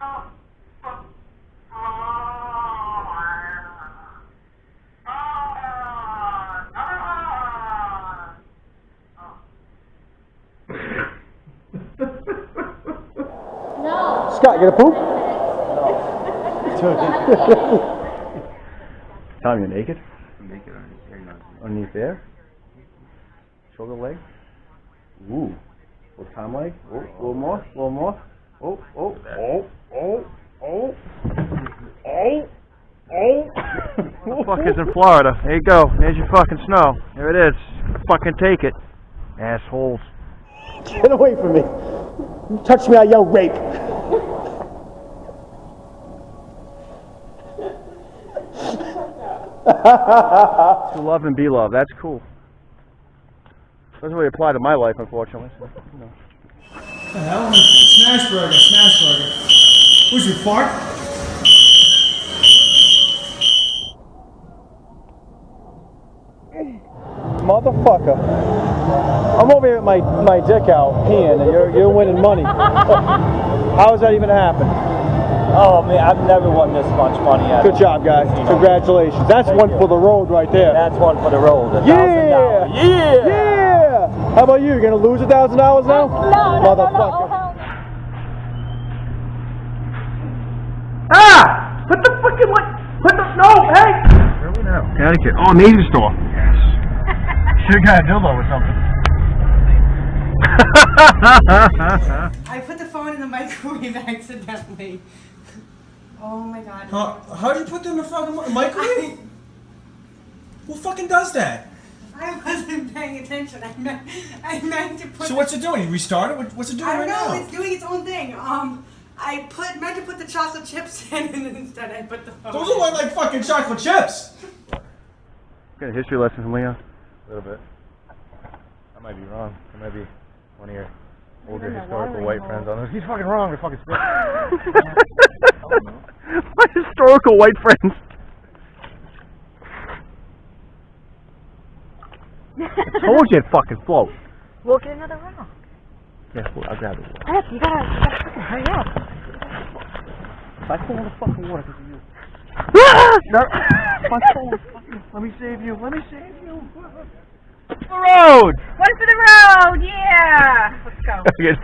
No. Scott, you gonna poop? No. Tom, you're naked? I'm naked underneath there? Shoulder leg? Ooh. Little Tom leg? Oh, a little more, a little more. Oh, oh, oh, oh, oh, oh, oh. What the fuck is in Florida? There you go. There's your fucking snow. There it is. Fucking take it. Assholes. Get away from me. You touch me, I yell rape. To love and be loved. That's cool. Doesn't really apply to my life, unfortunately. So, you know. The hell? Smash burger, smash burger. Who's your fart? Motherfucker. I'm over here with my dick out peeing and you're winning money. How is that even happen? Oh man, I've never won this much money yet. Good job, guys. Congratulations. That's one for the road right there. That's one for the road. Yeah! Yeah! Yeah! How about you? You gonna lose $1,000 now? No, motherfucker. No. Ah! Put the fucking put the hey! Where are we now? Connecticut. Oh, amazing store. Yes. Should've got a dildo or something. I put the phone in the microwave accidentally. Oh my god. How'd you put them in the fucking microwave? Who fucking does that? I wasn't paying attention. I meant to put. So what's it doing? You restart it? What's it doing right now? I don't know. It's doing its own thing. I meant to put the chocolate chips in, and instead I put the phone. Those look like fucking chocolate chips. Got a history lesson from Leon. A little bit. I might be wrong. I might be one of your older historical white friends on this. He's fucking wrong. They're fucking spit. My historical white friends. I told you it'd fucking float. We'll get another round. Yeah, I'll grab it. Chris, you gotta fucking hurry up. If I fall in the fucking water because of you. No. If I fall in fucking... Let me save you. Let me save you. The road! One for the road, yeah! Let's go. Okay.